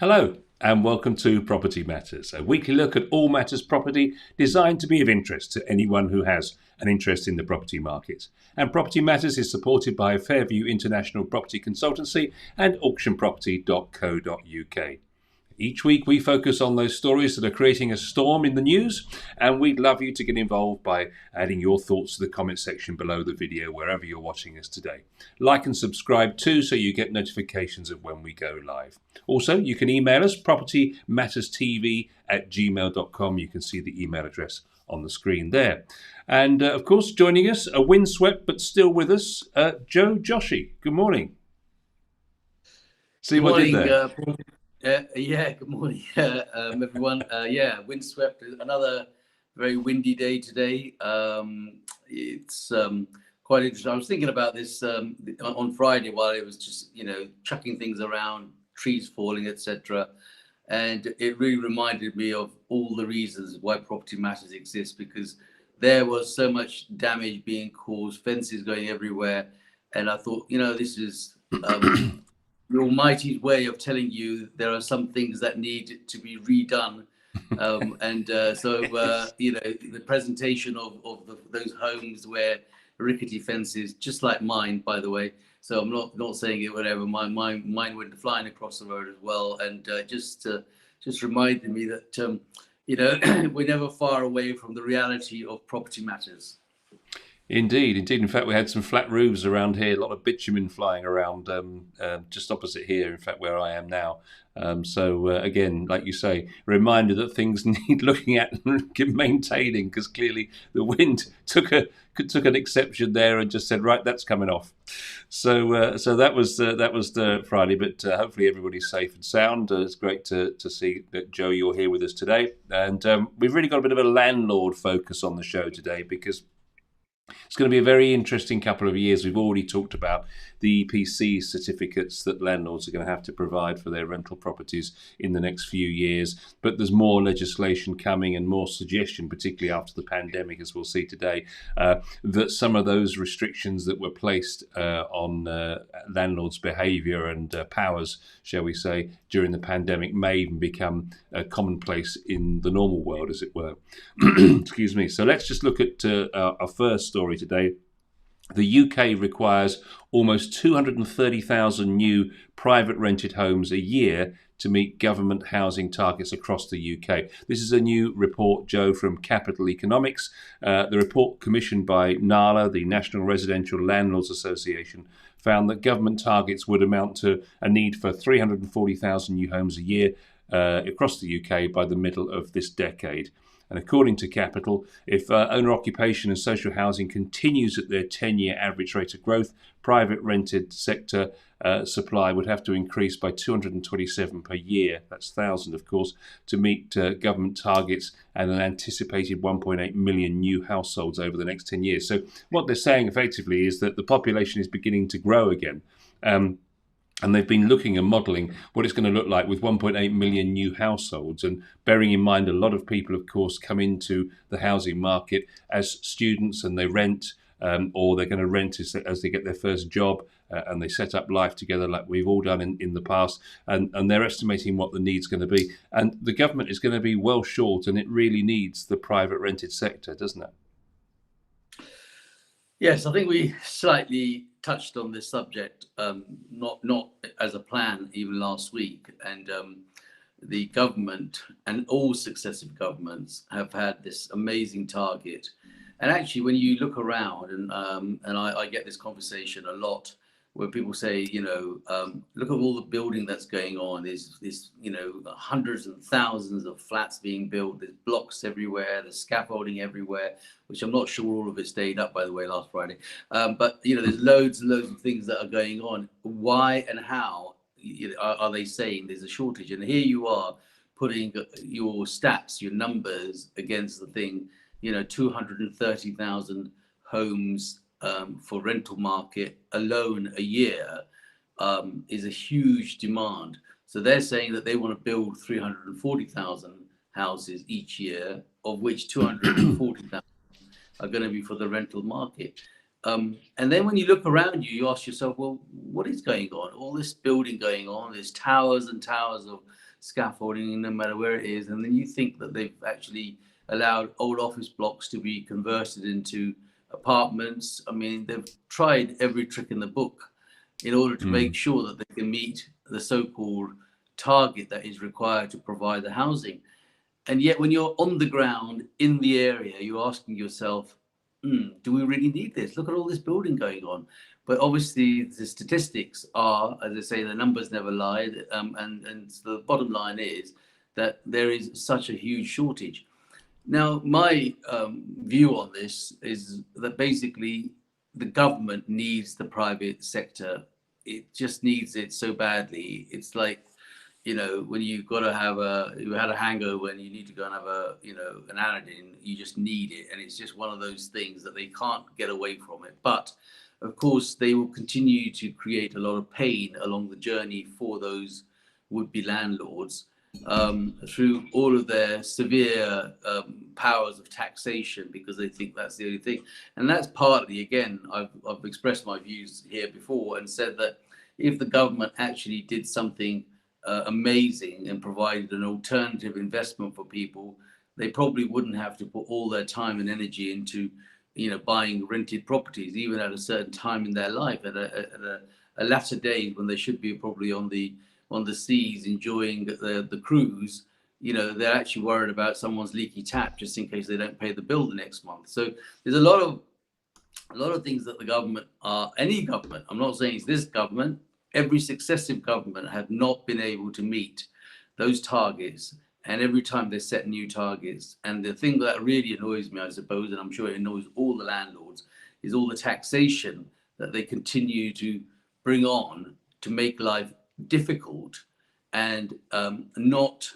Hello, and welcome to Property Matters, a weekly look at all matters property designed to be of interest to anyone who has an interest in the property market. And Property Matters is supported by Fairview International Property Consultancy and auctionproperty.co.uk. Each week we focus on those stories that are creating a storm in the news, and we'd love you to get involved by adding your thoughts to the comment section below the video wherever you're watching us today. Like and subscribe too so you get notifications of when we go live. Also, you can email us propertymatterstv@gmail.com. You can see the email address on the screen there. And of course, joining us, a windswept but still with us, Joe Joshi. Good morning. See Good what I did morning, there? good morning, everyone. Windswept, another very windy day today. It's quite interesting. I was thinking about this on Friday while I was just, chucking things around, trees falling, etc. And it really reminded me of all the reasons why Property Matters exists, because there was so much damage being caused, fences going everywhere. And I thought, this is... the Almighty's way of telling you there are some things that need to be redone. The presentation of those homes where rickety fences, just like mine, by the way. So I'm not saying it whatever. Mine went flying across the road as well, and just reminded me that we're never far away from the reality of Property Matters. Indeed. In fact, we had some flat roofs around here, a lot of bitumen flying around just opposite here, in fact, where I am now. Again, like you say, reminder that things need looking at and maintaining, because clearly the wind took an exception there and just said, right, that's coming off. So that was the Friday, but hopefully everybody's safe and sound. It's great to see that, Joe, you're here with us today. And we've really got a bit of a landlord focus on the show today, because it's going to be a very interesting couple of years. We've already talked about the EPC certificates that landlords are going to have to provide for their rental properties in the next few years. But there's more legislation coming and more suggestion, particularly after the pandemic, as we'll see today, that some of those restrictions that were placed on landlords' behaviour and powers, shall we say, during the pandemic may even become commonplace in the normal world, as it were. Excuse me. So let's just look at our first story today. The UK requires almost 230,000 new private rented homes a year to meet government housing targets across the UK. This is a new report, Joe, from Capital Economics. The report, commissioned by NALA, the National Residential Landlords Association, found that government targets would amount to a need for 340,000 new homes a year across the UK by the middle of this decade. And according to Capital, if owner occupation and social housing continues at their 10-year average rate of growth, private rented sector supply would have to increase by 227 per year, that's 1,000 of course, to meet government targets and an anticipated 1.8 million new households over the next 10 years. So what they're saying effectively is that the population is beginning to grow again. And they've been looking and modelling what it's going to look like with 1.8 million new households. And bearing in mind, a lot of people, of course, come into the housing market as students and they rent, or they're going to rent as they get their first job and they set up life together like we've all done in the past. And they're estimating what the need's going to be. And the government is going to be well short, and it really needs the private rented sector, doesn't it? Yes, I think we slightly touched on this subject, not as a plan even last week. And the government and all successive governments have had this amazing target. And actually, when you look around, and I get this conversation a lot, where people say, look at all the building that's going on. There's hundreds and thousands of flats being built. There's blocks everywhere. There's scaffolding everywhere, which I'm not sure all of it stayed up, by the way, last Friday. But there's loads and loads of things that are going on. Why and how are they saying there's a shortage? And here you are putting your stats, your numbers against the thing. 230,000 homes for rental market alone a year is a huge demand. So they're saying that they want to build 340,000 houses each year, of which 240,000 are going to be for the rental market. And then when you look around you ask yourself, well, what is going on? All this building going on, there's towers and towers of scaffolding no matter where it is, and then you think that they've actually allowed old office blocks to be converted into apartments. I mean, they've tried every trick in the book in order to make sure that they can meet the so-called target that is required to provide the housing. And yet when you're on the ground in the area, you're asking yourself, do we really need this? Look at all this building going on. But obviously the statistics are, as I say, the numbers never lie. And the bottom line is that there is such a huge shortage. Now, my view on this is that basically the government needs the private sector. It just needs it so badly. It's like, you know, when you've got to have you had a hangover and you need to go and have an Anadine, you just need it. And it's just one of those things that they can't get away from it. But of course, they will continue to create a lot of pain along the journey for those would-be landlords through all of their severe powers of taxation, because they think that's the only thing. And that's partly, again, I've expressed my views here before and said that if the government actually did something amazing and provided an alternative investment for people, they probably wouldn't have to put all their time and energy into, buying rented properties, even at a certain time in their life, at a latter date when they should be probably on the seas enjoying the cruise. They're actually worried about someone's leaky tap just in case they don't pay the bill the next month. So there's a lot of things that the government any government, I'm not saying it's this government, every successive government have not been able to meet those targets. And every time they set new targets. And the thing that really annoys me, I suppose, and I'm sure it annoys all the landlords, is all the taxation that they continue to bring on to make life difficult and not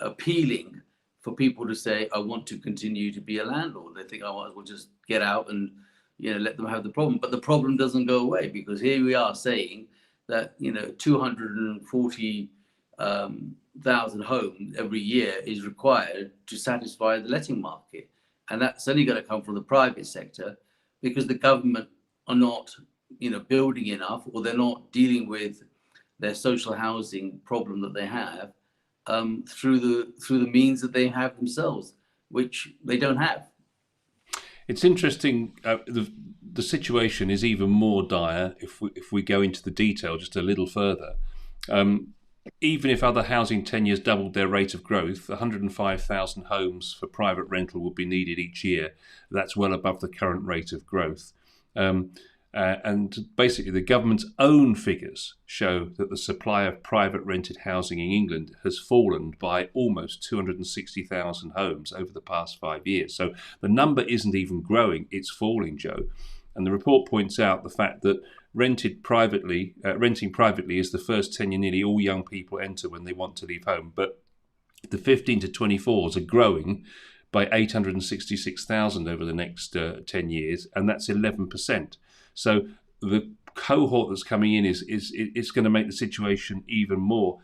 appealing for people to say, I want to continue to be a landlord. They think, I might as well just get out and let them have the problem. But the problem doesn't go away, because here we are saying that 240,000 homes every year is required to satisfy the letting market, and that's only going to come from the private sector, because the government are not building enough, or they're not dealing with their social housing problem that they have through the means that they have themselves, which they don't have. It's interesting. The situation is even more dire if we go into the detail just a little further. Even if other housing tenures doubled their rate of growth, 105,000 homes for private rental would be needed each year. That's well above the current rate of growth. And basically, the government's own figures show that the supply of private rented housing in England has fallen by almost 260,000 homes over the past 5 years. So the number isn't even growing, it's falling, Joe. And the report points out the fact that renting privately is the first tenure nearly all young people enter when they want to leave home. But the 15 to 24s are growing by 866,000 over the next 10 years, and that's 11%. So the cohort that's coming in is going to make the situation even more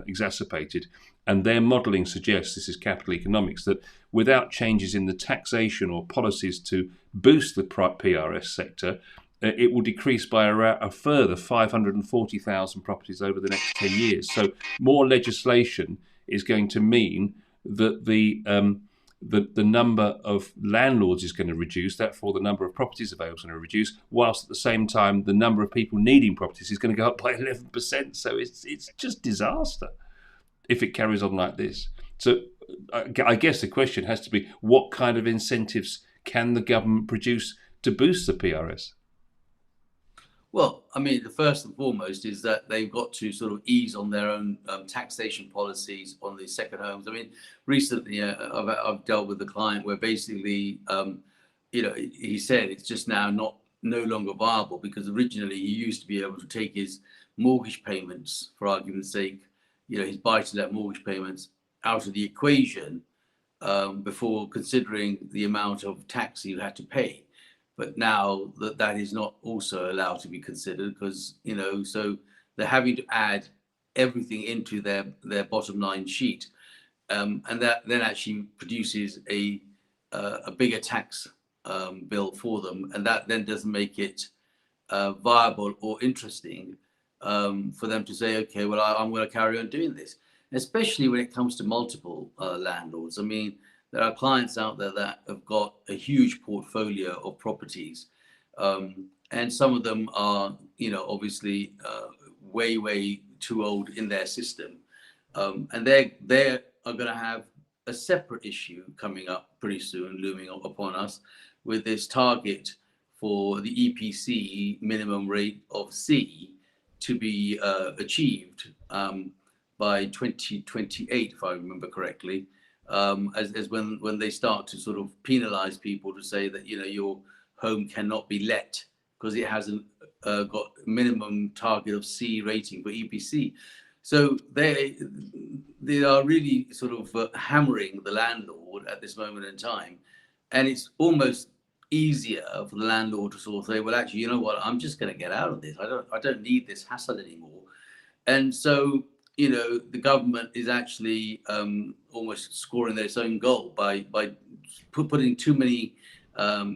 exacerbated. And their modelling suggests, this is capital economics, that without changes in the taxation or policies to boost the PRS sector, it will decrease by a further 540,000 properties over the next 10 years. So more legislation is going to mean that the number of landlords is going to reduce, therefore the number of properties available is going to reduce, whilst at the same time the number of people needing properties is going to go up by 11%. So it's just disaster if it carries on like this. So I guess the question has to be, what kind of incentives can the government produce to boost the PRS? Well, I mean, the first and foremost is that they've got to sort of ease on their own taxation policies on the second homes. I mean, recently I've dealt with a client where basically, he said it's just now no longer viable, because originally he used to be able to take his mortgage payments, for argument's sake, his buy-to-let mortgage payments out of the equation before considering the amount of tax he had to pay. But now that is not also allowed to be considered, because, so they're having to add everything into their bottom line sheet. And that then actually produces a bigger tax bill for them. And that then doesn't make it viable or interesting for them to say, okay, well, I'm going to carry on doing this, especially when it comes to multiple landlords. I mean, there are clients out there that have got a huge portfolio of properties, and some of them are, obviously way too old in their system, and they are going to have a separate issue coming up pretty soon, looming upon us, with this target for the EPC minimum rate of C to be achieved by 2028, if I remember correctly, as when they start to sort of penalize people to say that your home cannot be let because it hasn't got minimum target of C rating for EPC. So they are really sort of hammering the landlord at this moment in time, and it's almost easier for the landlord to sort of say, well, actually, you know what, I'm just going to get out of this. I don't need this hassle anymore. And so, the government is actually almost scoring their own goal by putting too many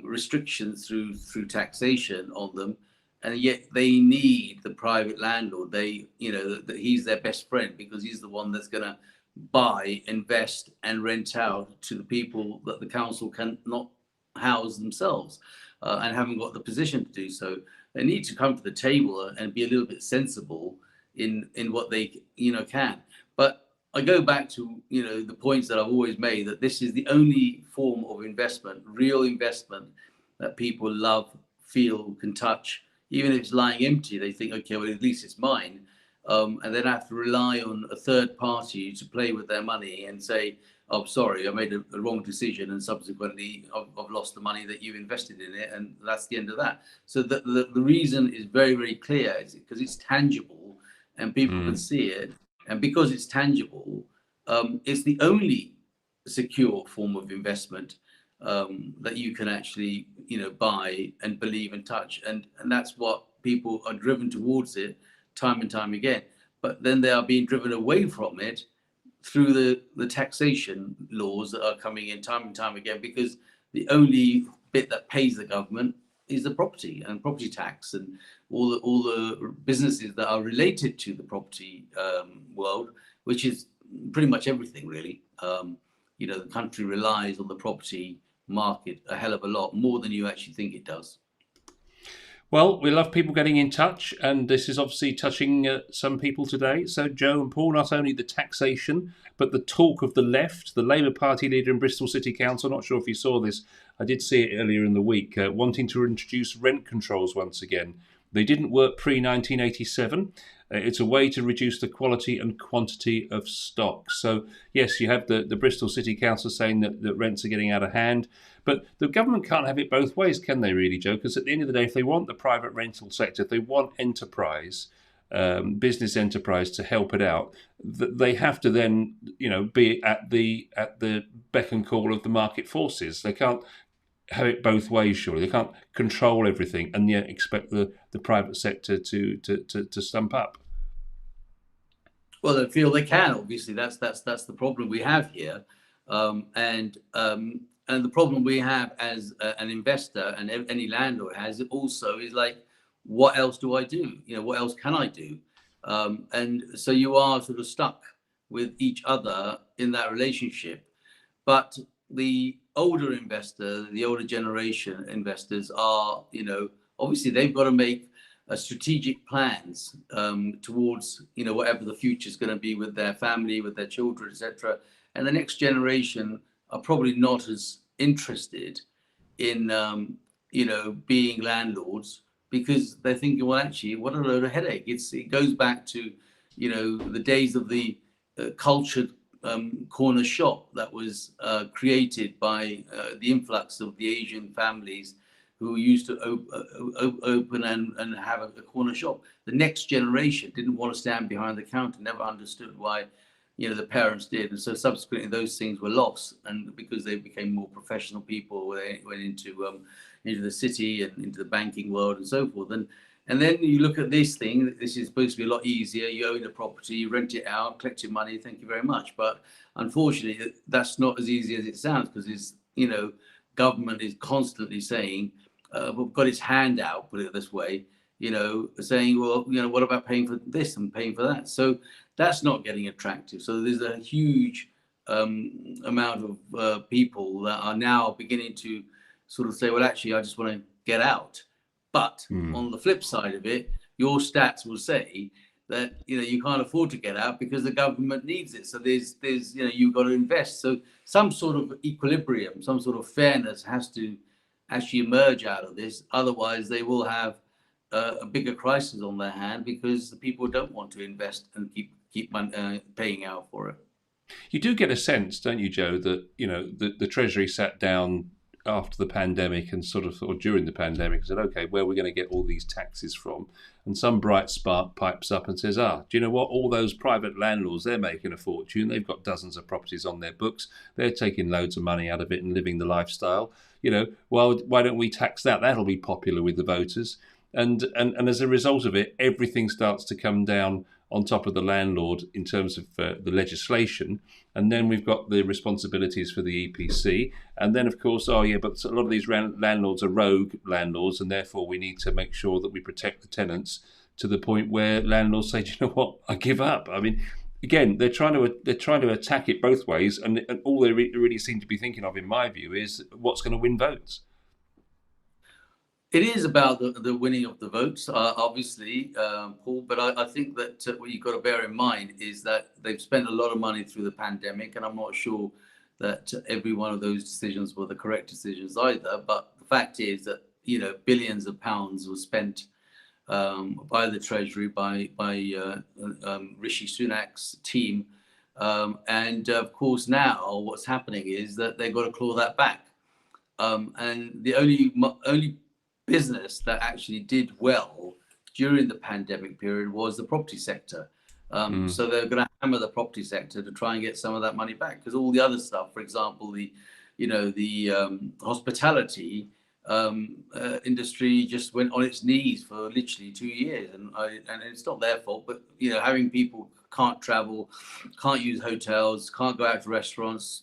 restrictions through taxation on them, and yet they need the private landlord. That he's their best friend because he's the one that's going to buy, invest, and rent out to the people that the council cannot house themselves, and haven't got the position to do so. They need to come to the table and be a little bit sensible in what they can. But I go back to the points that I've always made, that this is the only form of investment, real investment, that people love, feel, can touch. Even if it's lying empty, they think, okay, well, at least it's mine. And then have to rely on a third party to play with their money and say, oh, sorry, I made a wrong decision, and subsequently I've lost the money that you've invested in it, and that's the end of that. So the reason is very, very clear. It's because it's tangible and people can see it. And because it's tangible, it's the only secure form of investment that you can actually, buy and believe and touch. And that's what people are driven towards it time and time again. But then they are being driven away from it through the taxation laws that are coming in time and time again, because the only bit that pays the government is the property and property tax and all the businesses that are related to the property world, which is pretty much everything really. The country relies on the property market a hell of a lot more than you actually think it does. Well, we love people getting in touch, and this is obviously touching some people today. So, Joe and Paul, not only the taxation, but the talk of the left, the Labour Party leader in Bristol City Council, not sure if you saw this, I did see it earlier in the week, wanting to introduce rent controls once again. They didn't work pre-1987. It's a way to reduce the quality and quantity of stock. So, yes, you have the Bristol City Council saying that rents are getting out of hand. But the government can't have it both ways, can they really, Joe? Because at the end of the day, if they want the private rental sector, if they want enterprise, business enterprise to help it out, they have to then, be at the beck and call of the market forces. They can't have it both ways, surely. They can't control everything and yet expect the private sector to stump up. Well, they feel they can. Obviously, that's the problem we have here, and the problem we have as an investor and any landlord has also is like, what else do I do? What else can I do? And so you are sort of stuck with each other in that relationship. But the older investor, the older generation investors are, obviously they've got to make strategic plans towards, whatever the future is going to be with their family, with their children, etc. And the next generation are probably not as interested in, being landlords, because they're thinking, well, actually, what a load of headache. It goes back to, the days of the cultured corner shop that was created by the influx of the Asian families who used to open and have a corner shop. The next generation didn't want to stand behind the counter, never understood why, the parents did. And so subsequently those things were lost. And because they became more professional people, they went into the city and into the banking world and so forth. And then you look at this thing, this is supposed to be a lot easier. You own a property, you rent it out, collect your money, thank you very much. But unfortunately, that's not as easy as it sounds, because it's, government is constantly saying, we've got its hand out, put it this way, saying, well, what about paying for this and paying for that? So that's not getting attractive. So there's a huge amount of people that are now beginning to sort of say, well, actually, I just want to get out. But on the flip side of it, your stats will say that you can't afford to get out because the government needs it. So there's you've got to invest. So some sort of equilibrium, some sort of fairness has to actually emerge out of this. Otherwise, they will have a bigger crisis on their hand because the people don't want to invest and keep paying out for it. You do get a sense, don't you, Joe, that the Treasury sat down after the pandemic and or during the pandemic and said, okay, where are we going to get all these taxes from? And some bright spark pipes up and says, do you know what? All those private landlords, they're making a fortune. They've got dozens of properties on their books. They're taking loads of money out of it and living the lifestyle. Well, why don't we tax that? That'll be popular with the voters. And as a result of it, everything starts to come down on top of the landlord in terms of the legislation. And then we've got the responsibilities for the EPC. And then, of course, but a lot of these landlords are rogue landlords, and therefore we need to make sure that we protect the tenants to the point where landlords say, do you know what, I give up. I mean, again, they're trying to attack it both ways, and all they really seem to be thinking of, in my view, is what's going to win votes. It is about the winning of the votes, obviously, Paul, but I think that what you've got to bear in mind is that they've spent a lot of money through the pandemic, and I'm not sure that every one of those decisions were the correct decisions either. But the fact is that, billions of pounds were spent by the Treasury, by Rishi Sunak's team. And of course, now what's happening is that they've got to claw that back. And the only business that actually did well during the pandemic period was the property sector. So they're going to hammer the property sector to try and get some of that money back, because all the other stuff, for example, the hospitality industry just went on its knees for literally 2 years, and it's not their fault. But having people can't travel, can't use hotels, can't go out to restaurants,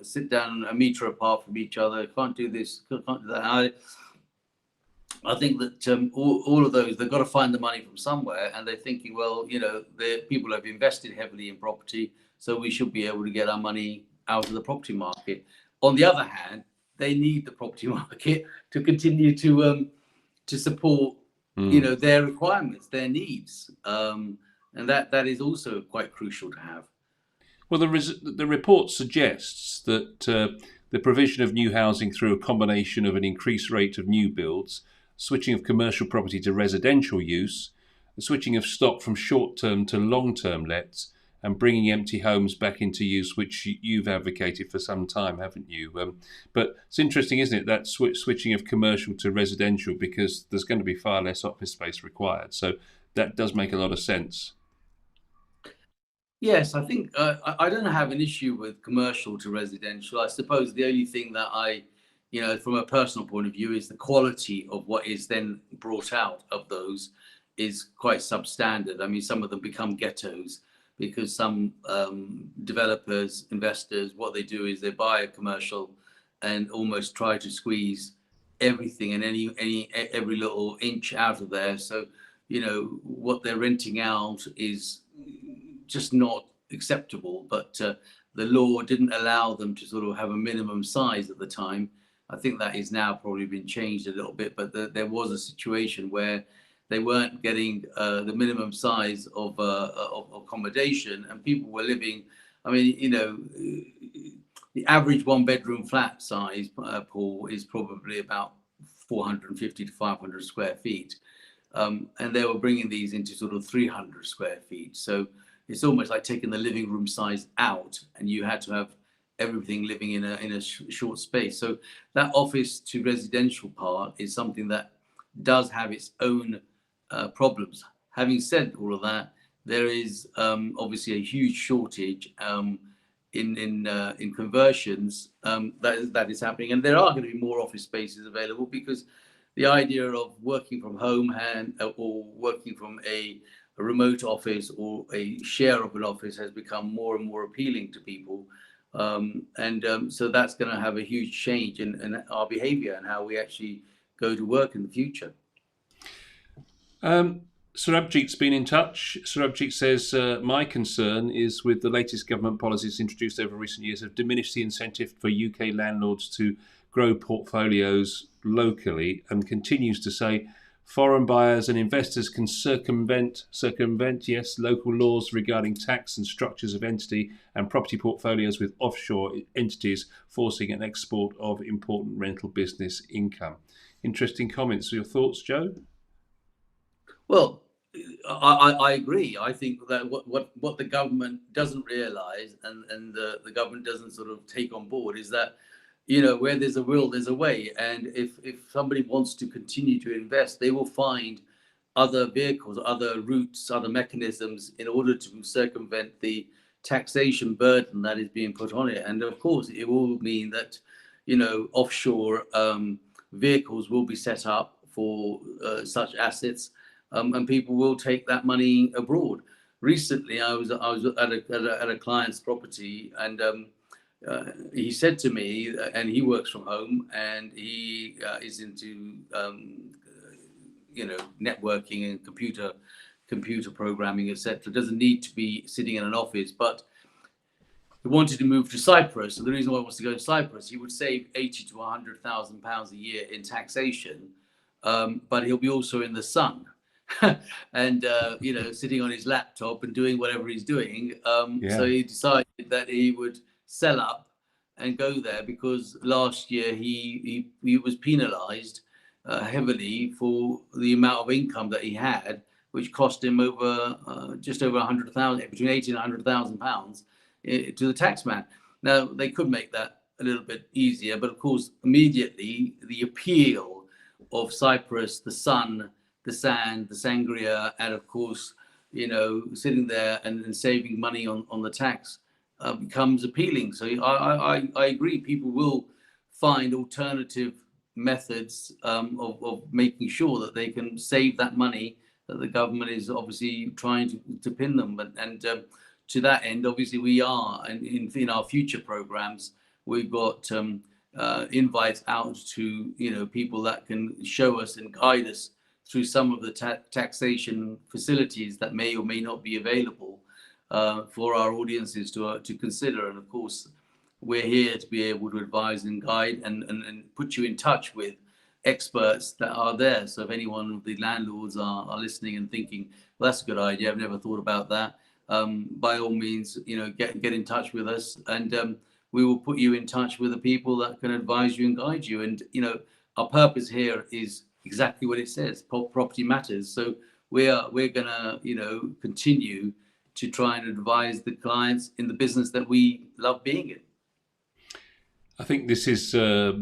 sit down a meter apart from each other, can't do this, can't do that. I think that all of those, they've got to find the money from somewhere, and they're thinking, well, the people have invested heavily in property, so we should be able to get our money out of the property market. On the other hand, they need the property market to continue to support, their requirements, their needs, and that is also quite crucial to have. Well, the report suggests that the provision of new housing through a combination of an increased rate of new builds, switching of commercial property to residential use, the switching of stock from short-term to long-term lets, and bringing empty homes back into use, which you've advocated for some time, haven't you? But it's interesting, isn't it, that switching of commercial to residential, because there's going to be far less office space required. So that does make a lot of sense. Yes, I think I don't have an issue with commercial to residential. I suppose the only thing that from a personal point of view, is the quality of what is then brought out of those is quite substandard. I mean, some of them become ghettos because some developers, investors, what they do is they buy a commercial and almost try to squeeze everything and every little inch out of there. So, what they're renting out is just not acceptable. But the law didn't allow them to sort of have a minimum size at the time. I think that is now probably been changed a little bit, but there was a situation where they weren't getting the minimum size of accommodation, and people were living. I mean, the average one-bedroom flat size, Paul, is probably about 450 to 500 square feet, and they were bringing these into sort of 300 square feet. So it's almost like taking the living room size out, and you had to have everything living in a short space. So that office to residential part is something that does have its own problems. Having said all of that, there is obviously a huge shortage in conversions that is happening, and there are going to be more office spaces available, because the idea of working from home or working from a remote office or a share of an office has become more and more appealing to people. So that's going to have a huge change in our behavior and how we actually go to work in the future. Surabjit's been in touch. Surabjit says, my concern is with the latest government policies introduced over recent years have diminished the incentive for UK landlords to grow portfolios locally, and continues to say foreign buyers and investors can circumvent, yes, local laws regarding tax and structures of entity and property portfolios with offshore entities, forcing an export of important rental business income. Interesting comments. Your thoughts, Joe? Well, I agree. I think that what the government doesn't realise, and the government doesn't sort of take on board, is that, where there's a will, there's a way. And if somebody wants to continue to invest, they will find other vehicles, other routes, other mechanisms in order to circumvent the taxation burden that is being put on it. And of course, it will mean that, offshore vehicles will be set up for such assets, and people will take that money abroad. Recently, I was at a client's property, and he said to me, and he works from home, and he is into networking and computer programming, etc. Doesn't need to be sitting in an office, but he wanted to move to Cyprus. So the reason why he wants to go to Cyprus, he would save 80 to 100,000 pounds a year in taxation, but he'll be also in the sun. And sitting on his laptop and doing whatever he's doing. So he decided that he would sell up and go there, because last year he was penalised heavily for the amount of income that he had, which cost him just over 100,000, between 80 and 100,000 pounds to the taxman. Now they could make that a little bit easier, but of course immediately the appeal of Cyprus, the sun, the sand, the sangria, and of course, sitting there and saving money on the tax becomes appealing. So I agree, people will find alternative methods of making sure that they can save that money that the government is obviously trying to pin them. And to that end, obviously we are, and in our future programs, we've got invites out to people that can show us and guide us through some of the taxation facilities that may or may not be available for our audiences to consider. And of course, we're here to be able to advise and guide and put you in touch with experts that are there. So if anyone of the landlords are listening and thinking, well, that's a good idea, I've never thought about that, by all means, get in touch with us, and we will put you in touch with the people that can advise you and guide you. And our purpose here is exactly what it says: property matters. So we're gonna continue to try and advise the clients in the business that we love being in. I think this is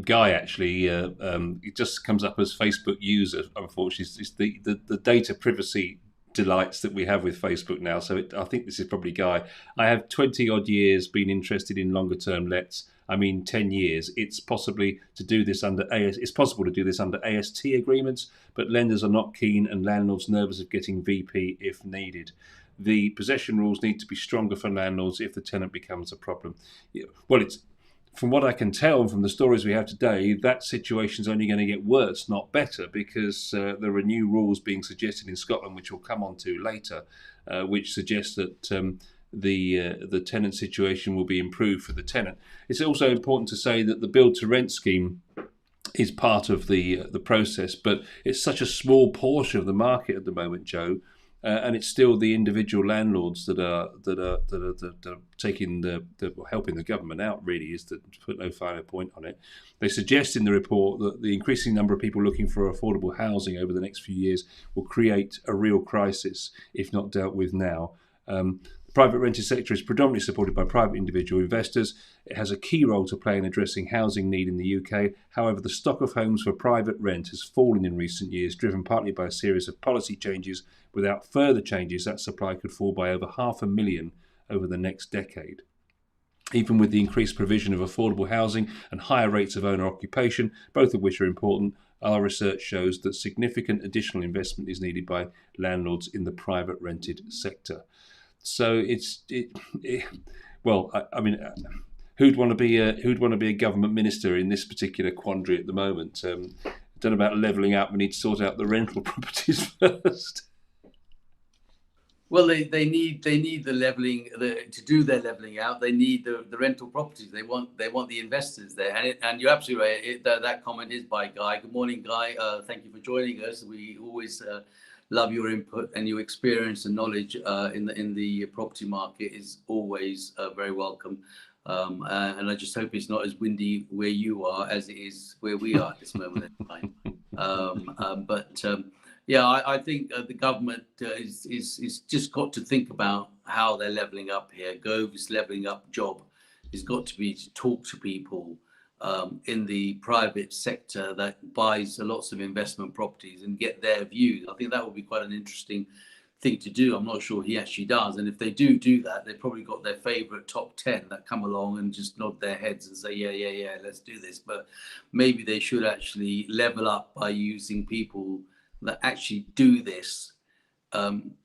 Guy, actually. It just comes up as Facebook user, unfortunately. It's the data privacy delights that we have with Facebook now. So I think this is probably Guy. I have 20 odd years been interested in longer term lets. 10 years. It's possible to do this under AST agreements, but lenders are not keen and landlords nervous of getting VP if needed. The possession rules need to be stronger for landlords if the tenant becomes a problem. Well, it's from what I can tell from the stories we have today, that situation's only going to get worse, not better, because there are new rules being suggested in Scotland, which we'll come on to later, which suggest that the tenant situation will be improved for the tenant. It's also important to say that the build to rent scheme is part of the process, but it's such a small portion of the market at the moment, Joe. And it's still the individual landlords that are taking helping the government out. Really, is to put no finer point on it. They suggest in the report that the increasing number of people looking for affordable housing over the next few years will create a real crisis if not dealt with now. The private rented sector is predominantly supported by private individual investors. It has a key role to play in addressing housing need in the UK. However, the stock of homes for private rent has fallen in recent years, driven partly by a series of policy changes. Without further changes, that supply could fall by over 500,000 over the next decade. Even with the increased provision of affordable housing and higher rates of owner occupation, both of which are important, our research shows that significant additional investment is needed by landlords in the private rented sector. So who'd want to be a government minister in this particular quandary at the moment? don't know about levelling up. We need to sort out the rental properties first. Well, they need the leveling to do their leveling out. They need the rental properties. They want the investors there. And you're absolutely right. That comment is by Guy. Good morning, Guy. Thank you for joining us. We always love your input, and your experience and knowledge in the property market is always very welcome. And I just hope it's not as windy where you are as it is where we are at this moment in time. Yeah, I think the government is just got to think about how they're levelling up here. Gove's levelling up job has got to be to talk to people in the private sector that buys lots of investment properties and get their views. I think that would be quite an interesting thing to do. I'm not sure he actually does. And if they do that, they've probably got their favourite top 10 that come along and just nod their heads and say, yeah, let's do this. But maybe they should actually level up by using people that actually do this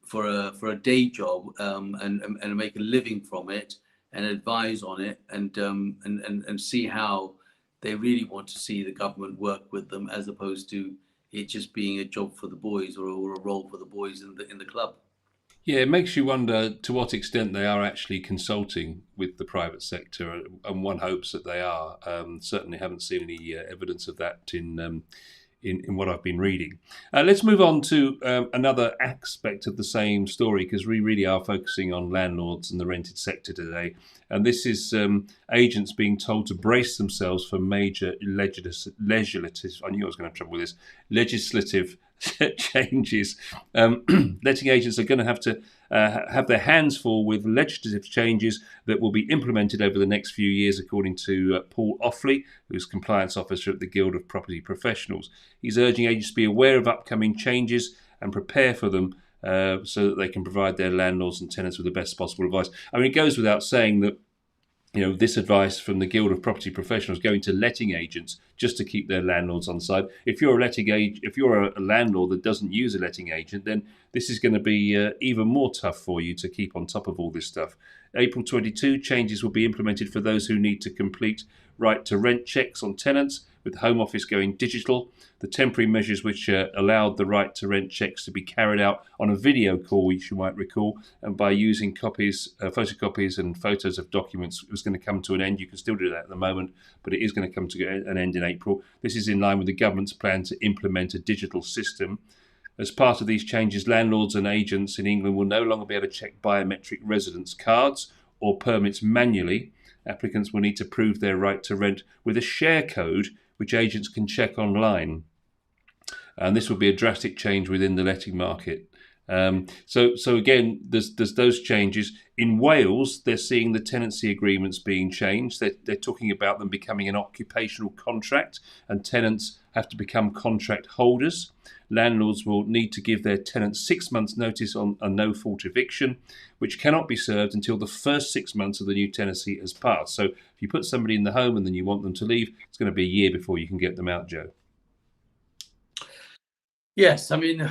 for a day job and make a living from it and advise on it and see how they really want to see the government work with them, as opposed to it just being a job for the boys or a role for the boys in the club. Yeah, it makes you wonder to what extent they are actually consulting with the private sector, and one hopes that they are. Certainly haven't seen any evidence of that in what I've been reading. Let's move on to another aspect of the same story, because we really are focusing on landlords and the rented sector today. And this is agents being told to brace themselves for major legislative, I knew I was going to have trouble with this, legislative changes. Letting agents are going to have their hands full with legislative changes that will be implemented over the next few years, according to Paul Offley, who's compliance officer at the Guild of Property Professionals. He's urging agents to be aware of upcoming changes and prepare for them so that they can provide their landlords and tenants with the best possible advice. I mean, it goes without saying that this advice from the Guild of Property Professionals going to letting agents just to keep their landlords on side. If you're a landlord that doesn't use a letting agent, then this is going to be even more tough for you to keep on top of all this stuff. April 22, changes will be implemented for those who need to complete right to rent checks on tenants, with Home Office going digital. The temporary measures which allowed the right to rent checks to be carried out on a video call, which you might recall, and by using photocopies and photos of documents, was going to come to an end. You can still do that at the moment, but it is going to come to an end in April. This is in line with the government's plan to implement a digital system. As part of these changes, landlords and agents in England will no longer be able to check biometric residence cards or permits manually. Applicants will need to prove their right to rent with a share code, which agents can check online. And this will be a drastic change within the letting market. So again, there's those changes. In Wales, they're seeing the tenancy agreements being changed. They're talking about them becoming an occupational contract, and tenants have to become contract holders. Landlords will need to give their tenants 6 months' notice on a no-fault eviction, which cannot be served until the first 6 months of the new tenancy has passed. So if you put somebody in the home and then you want them to leave, it's going to be a year before you can get them out, Joe. Yes, I mean,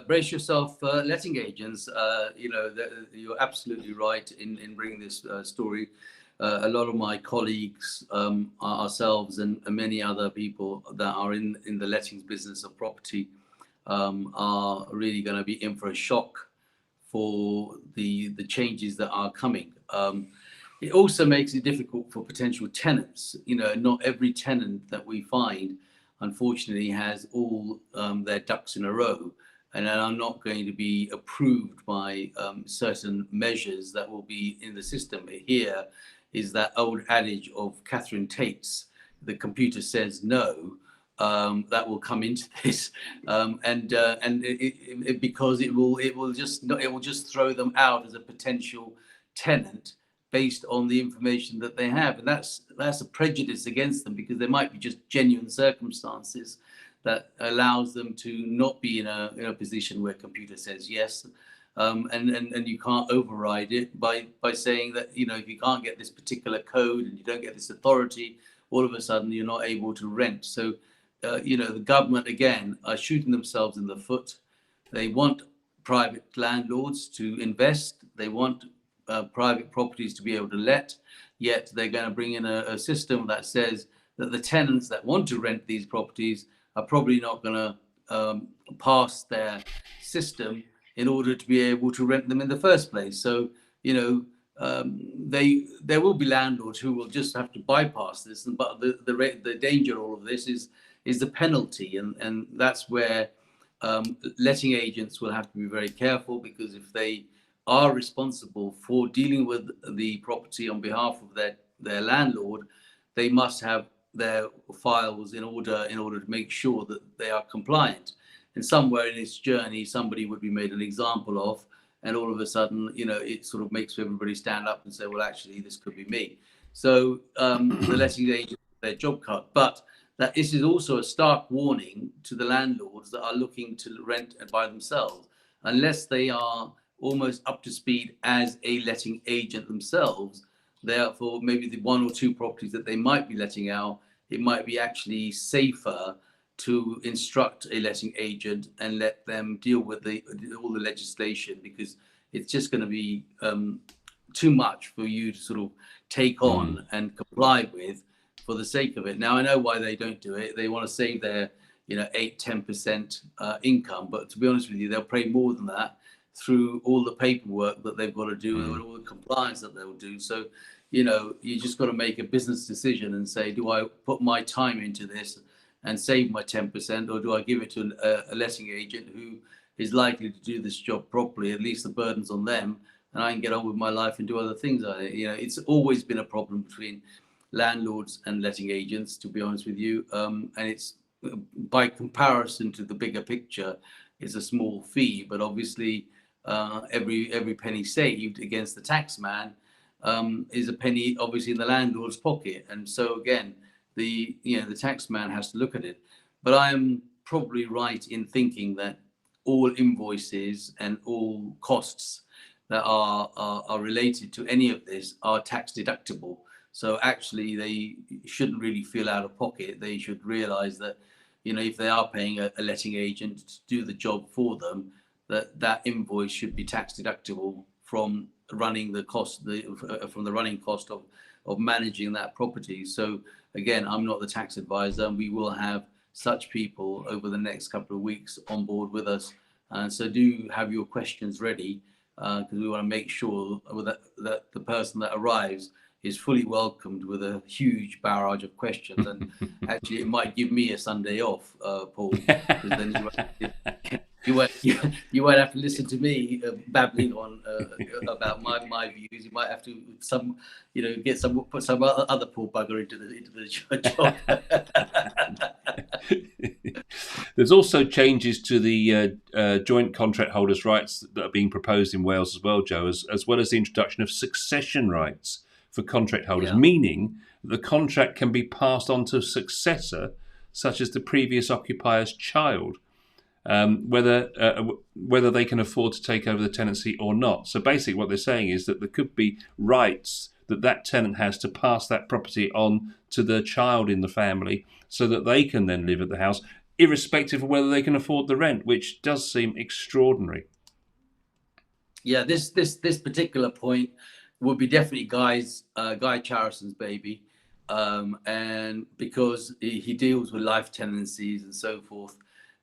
brace yourself, letting agents. You're absolutely right in bringing this story. A lot of my colleagues, ourselves, and many other people that are in the lettings business of property are really going to be in for a shock for the changes that are coming. It also makes it difficult for potential tenants. Not every tenant that we find, unfortunately, has all their ducks in a row, and are not going to be approved by certain measures that will be in the system. Here is that old adage of Catherine Tate's, the computer says no, that will come into this, because it will just throw them out as a potential tenant based on the information that they have, and that's a prejudice against them, because there might be just genuine circumstances that allows them to not be in a position where computer says yes, and you can't override it by saying that if you can't get this particular code and you don't get this authority, all of a sudden you're not able to rent. So the government again are shooting themselves in the foot. They want private landlords to invest. They want private properties to be able to let, yet they're going to bring in a system that says that the tenants that want to rent these properties are probably not going to pass their system in order to be able to rent them in the first place. So, you know, there will be landlords who will just have to bypass this, but the danger of all of this is the penalty, and that's where letting agents will have to be very careful, because if they are responsible for dealing with the property on behalf of their landlord, they must have their files in order to make sure that they are compliant. And somewhere in its journey, somebody would be made an example of, and all of a sudden, you know, it sort of makes everybody stand up and say, well, actually, this could be me. So the letting agent, their job cut. But that this is also a stark warning to the landlords that are looking to rent by themselves, unless they are almost up to speed as a letting agent themselves. Therefore, maybe the one or two properties that they might be letting out, it might be actually safer to instruct a letting agent and let them deal with all the legislation, because it's just going to be too much for you to sort of take on and comply with for the sake of it. Now, I know why they don't do it. They want to save their 8-10% income, but to be honest with you, they'll pay more than that through all the paperwork that they've got to do and all the compliance that they'll do. So, you know, you just got to make a business decision and say, do I put my time into this and save my 10%, or do I give it to a letting agent who is likely to do this job properly? At least the burden's on them, and I can get on with my life and do other things. You know, it's always been a problem between landlords and letting agents, to be honest with you, and it's, by comparison to the bigger picture, it's a small fee, but obviously every penny saved against the tax man is a penny obviously in the landlord's pocket. And so again, the tax man has to look at it. But I am probably right in thinking that all invoices and all costs that are related to any of this are tax deductible. So actually they shouldn't really feel out of pocket. They should realize that, you know, if they are paying a letting agent to do the job for them, that invoice should be tax deductible from running the cost, from the running cost of managing that property. So again, I'm not the tax advisor, and we will have such people over the next couple of weeks on board with us. And so do have your questions ready, because we want to make sure that the person that arrives is fully welcomed with a huge barrage of questions. And actually, it might give me a Sunday off, Paul, because then you won't have to listen to me babbling on about my views. You might have to put some other poor bugger into the job. There's also changes to the joint contract holders' rights that are being proposed in Wales as well, Joe, as well as the introduction of succession rights for contract holders, meaning the contract can be passed on to a successor, such as the previous occupier's child, whether they can afford to take over the tenancy or not. So basically what they're saying is that there could be rights that tenant has to pass that property on to the child in the family so that they can then live at the house, irrespective of whether they can afford the rent, which does seem extraordinary. Yeah, this particular point would be definitely Guy Charrison's baby, and because he deals with life tenancies and so forth,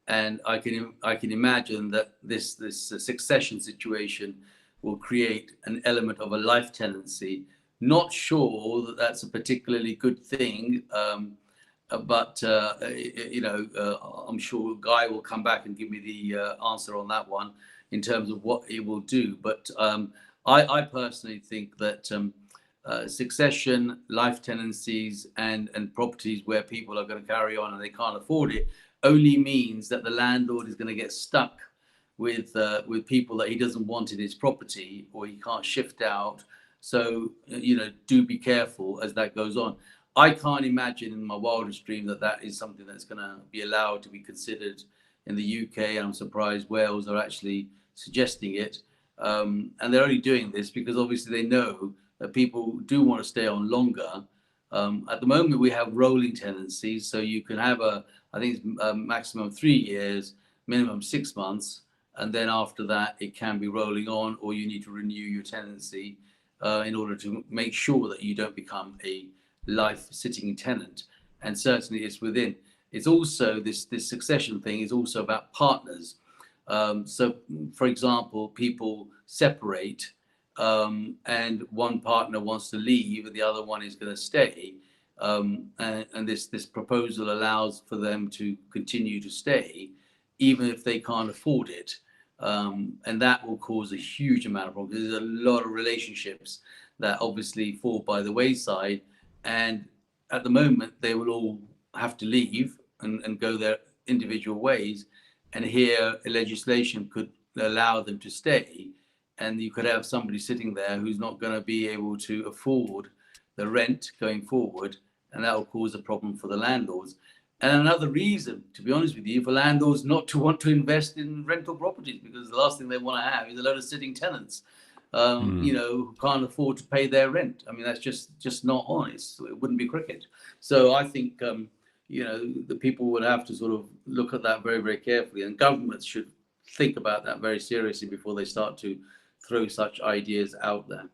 and I can imagine that this succession situation will create an element of a life tenancy. Not sure that that's a particularly good thing, but I'm sure Guy will come back and give me the answer on that one in terms of what it will do. But I personally think that succession, life tenancies, and properties where people are going to carry on and they can't afford it only means that the landlord is going to get stuck with people that he doesn't want in his property, or he can't shift out. So do be careful as that goes on. I can't imagine in my wildest dream that is something that's going to be allowed to be considered in the UK. I'm surprised Wales are actually suggesting it. And they're only doing this because obviously they know that people do want to stay on longer. At the moment, we have rolling tenancies, so you can have I think it's maximum 3 years, minimum 6 months, and then after that, it can be rolling on, or you need to renew your tenancy in order to make sure that you don't become a life sitting tenant. And certainly it's within. it's also this succession thing is also about partners. So, for example, people separate, and one partner wants to leave, and the other one is going to stay. And this proposal allows for them to continue to stay, even if they can't afford it. And that will cause a huge amount of problems. There's a lot of relationships that obviously fall by the wayside, and at the moment they will all have to leave and go their individual ways. And here, legislation could allow them to stay, and you could have somebody sitting there who's not going to be able to afford the rent going forward, and that will cause a problem for the landlords. And another reason, to be honest with you, for landlords not to want to invest in rental properties, because the last thing they want to have is a load of sitting tenants, who can't afford to pay their rent. I mean, that's just not honest. It wouldn't be cricket. So I think, the people would have to sort of look at that very, very carefully, and governments should think about that very seriously before they start to throw such ideas out there.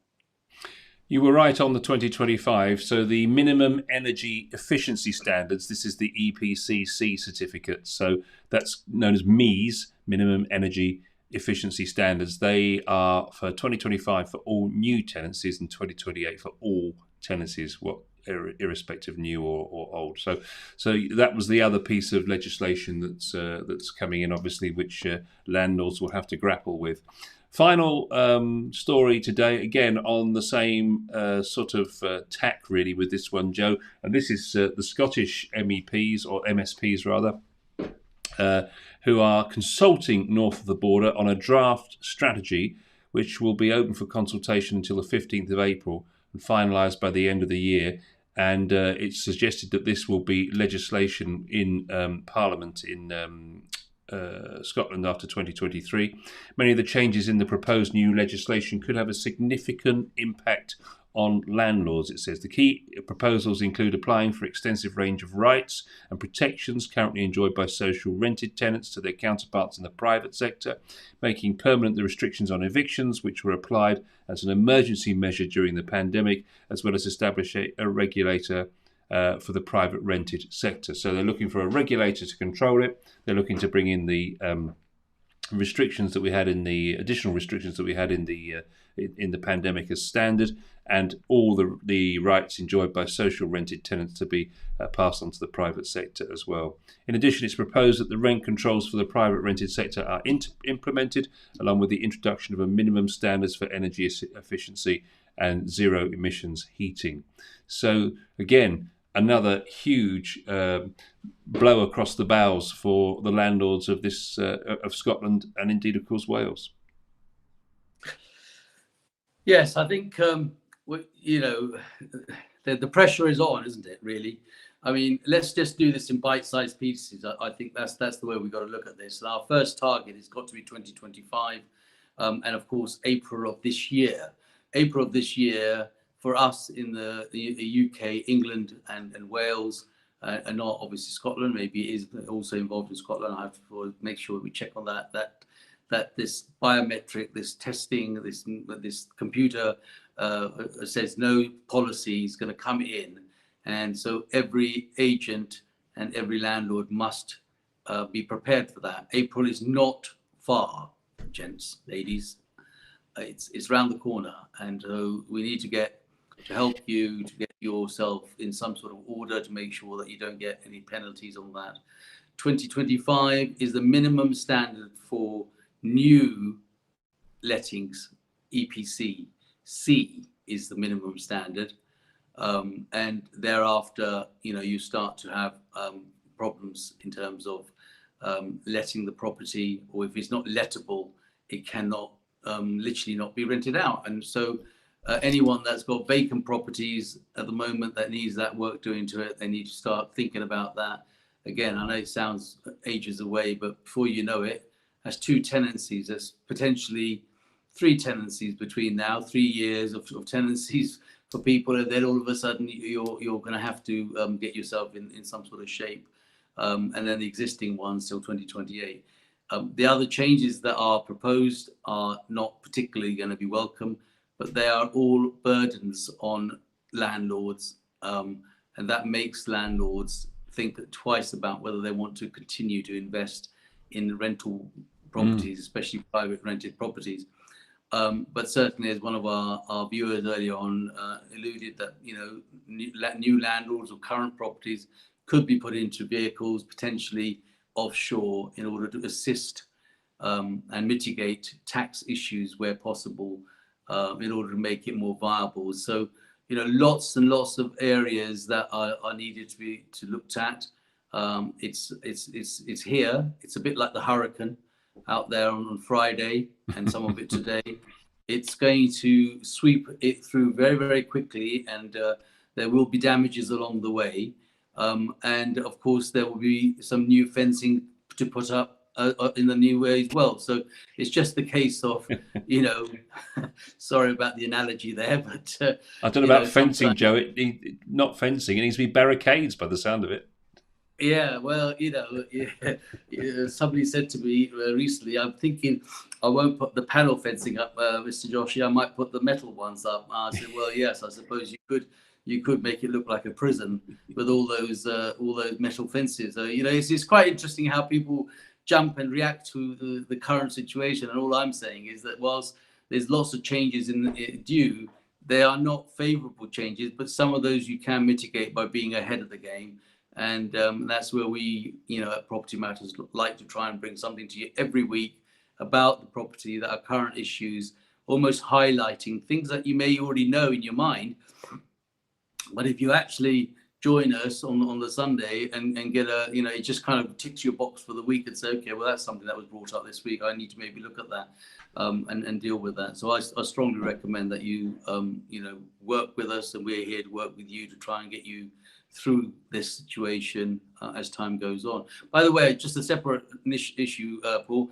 You were right on the 2025. So the minimum energy efficiency standards, this is the EPCC certificate. So that's known as MEES, minimum energy efficiency standards. They are for 2025 for all new tenancies and 2028 for all tenancies, irrespective new or old. So that was the other piece of legislation that's coming in, obviously, which landlords will have to grapple with. Final story today, again on the same sort of tack really with this one, Joe, and this is the Scottish MEPs, or MSPs rather, who are consulting north of the border on a draft strategy which will be open for consultation until the 15th of April and finalised by the end of the year. And it's suggested that this will be legislation in Parliament in Scotland after 2023. Many of the changes in the proposed new legislation could have a significant impact on landlords, it says. The key proposals include applying for extensive range of rights and protections currently enjoyed by social rented tenants to their counterparts in the private sector, making permanent the restrictions on evictions which were applied as an emergency measure during the pandemic, as well as establish a regulator for the private rented sector. So they're looking for a regulator to control it. They're looking to bring in the restrictions that we had in the additional restrictions that we had in the pandemic as standard, and all the rights enjoyed by social rented tenants to be passed on to the private sector as well. In addition, it's proposed that the rent controls for the private rented sector are implemented, along with the introduction of a minimum standards for energy efficiency and zero emissions heating. So again, another huge blow across the bows for the landlords of this of Scotland, and indeed, of course, Wales. Yes, I think the pressure is on, isn't it? Really, I mean, let's just do this in bite-sized pieces. I think that's the way we've got to look at this. And our first target has got to be 2025, and of course, April of this year. April of this year. For us in the UK, England and Wales, and not obviously Scotland, maybe it is also involved in Scotland. I have to make sure we check on that this biometric, this testing, this computer says no policy is going to come in. And so every agent and every landlord must be prepared for that. April is not far, gents, ladies. It's around the corner. And so we need to help you to get yourself in some sort of order to make sure that you don't get any penalties on that. 2025 is the minimum standard for new lettings. EPC C is the minimum standard, and thereafter, you start to have problems in terms of letting the property, or if it's not lettable, it cannot literally not be rented out. And so anyone that's got vacant properties at the moment that needs that work doing to it, they need to start thinking about that. Again, I know it sounds ages away, but before you know it, that's 2 tenancies. That's potentially 3 tenancies between now, 3 years of tenancies for people. And then all of a sudden you're going to have to get yourself in some sort of shape. And then the existing ones till 2028. The other changes that are proposed are not particularly going to be welcome, but they are all burdens on landlords, and that makes landlords think twice about whether they want to continue to invest in rental Mm. properties, especially private rented properties. But certainly, as one of our viewers earlier on alluded, that new landlords or current properties could be put into vehicles, potentially offshore, in order to assist and mitigate tax issues where possible, in order to make it more viable. So, lots and lots of areas that are needed to looked at. It's here. It's a bit like the hurricane out there on Friday, and some of it today. It's going to sweep it through very, very quickly, and there will be damages along the way. And of course, there will be some new fencing to put up in the new way as well. So it's just the case of, sorry about the analogy there, but I don't know about fencing, Joe. Not fencing. It needs to be barricades by the sound of it. Yeah, well, somebody said to me recently, I'm thinking I won't put the panel fencing up, Mr. Joshi. I might put the metal ones up. I said, well, yes, I suppose you could make it look like a prison with all those metal fences. It's quite interesting how people jump and react to the current situation. And all I'm saying is that whilst there's lots of changes due, they are not favourable changes, but some of those you can mitigate by being ahead of the game. And that's where we, at Property Matters, like to try and bring something to you every week about the property, that are current issues, almost highlighting things that you may already know in your mind. But if you actually join us on the Sunday and get it just kind of ticks your box for the week and say, okay, well, that's something that was brought up this week. I need to maybe look at that and deal with that. So I strongly recommend that you, work with us, and we're here to work with you to try and get you through this situation as time goes on. By the way, just a separate issue, Paul.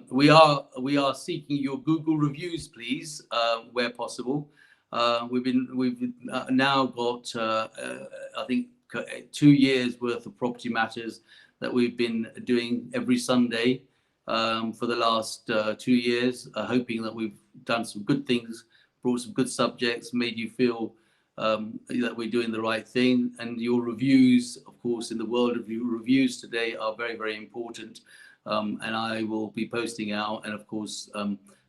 We are seeking your Google reviews, please, where possible. We've now got I think 2 years worth of Property Matters that we've been doing every Sunday for the last 2 years, hoping that we've done some good things, brought some good subjects, made you feel that we're doing the right thing. And your reviews, of course, in the world of reviews today, are very, very important. And I will be posting out, and of course,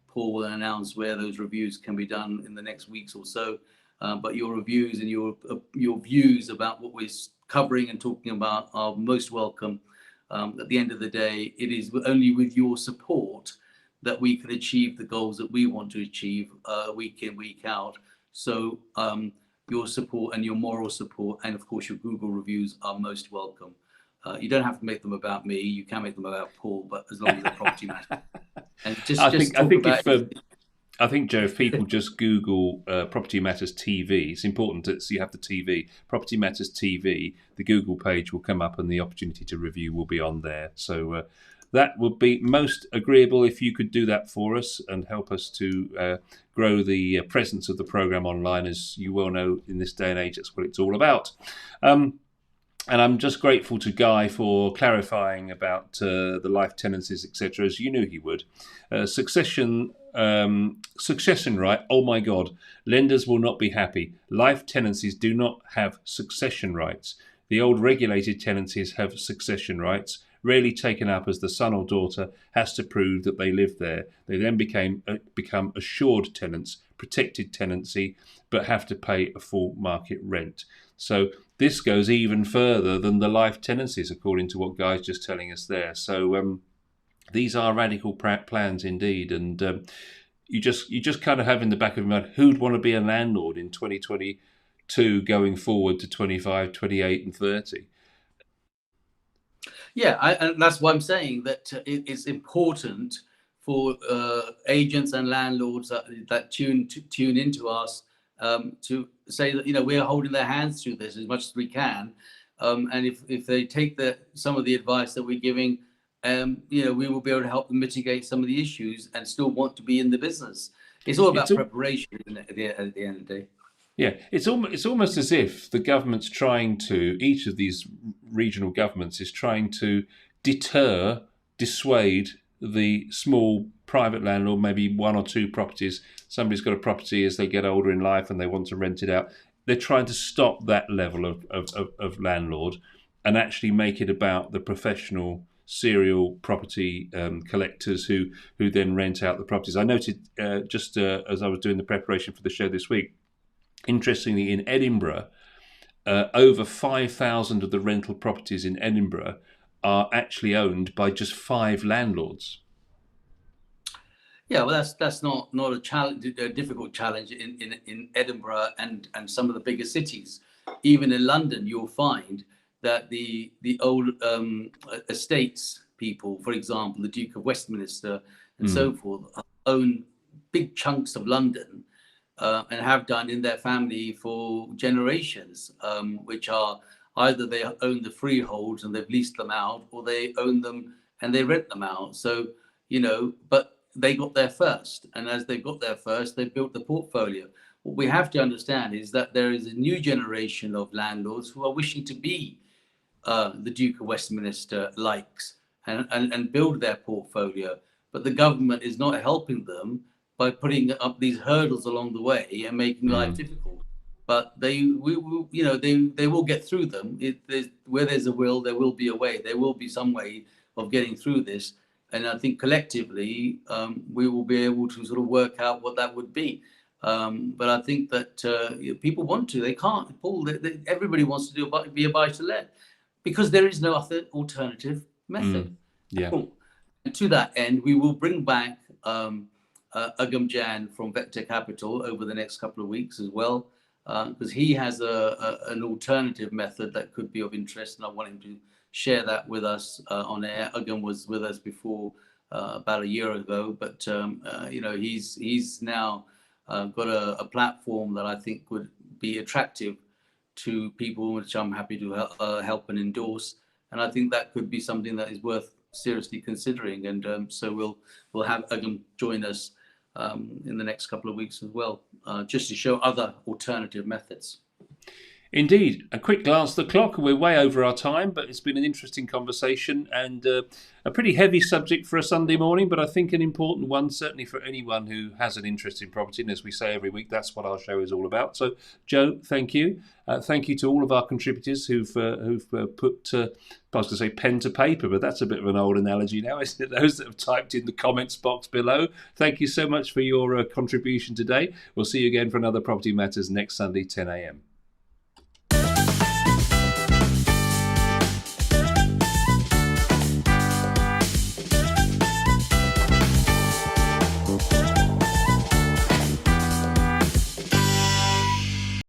Paul will announce where those reviews can be done in the next weeks or so. But your reviews and your views about what we're covering and talking about are most welcome. At the end of the day, it is only with your support that we can achieve the goals that we want to achieve week in, week out. So your support and your moral support, and of course your Google reviews, are most welcome. You don't have to make them about me. You can make them about Paul, but as long as they're Property Matters. And I think, Joe, if people just Google Property Matters TV, it's important that you have the TV. Property Matters TV, the Google page will come up, and the opportunity to review will be on there. So that would be most agreeable if you could do that for us and help us to grow the presence of the programme online. As you well know, in this day and age, that's what it's all about. And I'm just grateful to Guy for clarifying about the life tenancies, etc., as you knew he would. Succession right. Oh my God, lenders will not be happy. Life tenancies do not have succession rights. The old regulated tenancies have succession rights, rarely taken up as the son or daughter has to prove that they live there. They then become assured tenants, protected tenancy, but have to pay a full market rent. So this goes even further than the life tenancies, according to what Guy's just telling us there. So these are radical plans indeed, and you just kind of have in the back of your mind, who'd want to be a landlord in 2022 going forward to 25, 28 and 30? Yeah, and that's why I'm saying that it's important for agents and landlords that tune into us to say that we're holding their hands through this as much as we can, and if they take some of the advice that we're giving, we will be able to help them mitigate some of the issues and still want to be in the business. It's all about preparation, isn't it, at the end of the day. Yeah, it's almost as if the government's each of these regional governments is trying to dissuade the small private landlord, maybe one or two properties. Somebody's got a property as they get older in life and they want to rent it out. They're trying to stop that level of landlord and actually make it about the professional serial property collectors who then rent out the properties. I noted as I was doing the preparation for the show this week, interestingly, in Edinburgh, over 5,000 of the rental properties in Edinburgh are actually owned by just 5 landlords. Yeah, well, that's not a challenge, a difficult challenge in Edinburgh and some of the bigger cities. Even in London, you'll find that the old estates people, for example, the Duke of Westminster and so forth, own big chunks of London and have done in their family for generations, which are either they own the freeholds and they've leased them out, or they own them and they rent them out. So, but they got there first. And as they got there first, they built the portfolio. What we have to understand is that there is a new generation of landlords who are wishing to be the Duke of Westminster likes and build their portfolio. But the government is not helping them by putting up these hurdles along the way and making life difficult. But they will get through them. Where there's a will, there will be a way. There will be some way of getting through this. And I think collectively, we will be able to sort of work out what that would be. But I think that people want to. They can't. Paul, everybody wants to be a buy-to-let because there is no other alternative method. Yeah. And to that end, we will bring back Agam Jan from Vector Capital over the next couple of weeks as well, because he has an alternative method that could be of interest, and I want him to share that with us on air. Agam was with us before about a year ago, but he's now got a platform that I think would be attractive to people, which I'm happy to help and endorse. And I think that could be something that is worth seriously considering. And so we'll have Agam join us in the next couple of weeks as well, just to show other alternative methods. Indeed. A quick glance at the clock. We're way over our time, but it's been an interesting conversation and a pretty heavy subject for a Sunday morning, but I think an important one, certainly for anyone who has an interest in property. And as we say every week, that's what our show is all about. So, Joe, thank you. Thank you to all of our contributors who've put, I was going to say pen to paper, but that's a bit of an old analogy now, isn't it? Those that have typed in the comments box below. Thank you so much for your contribution today. We'll see you again for another Property Matters next Sunday, 10 a.m.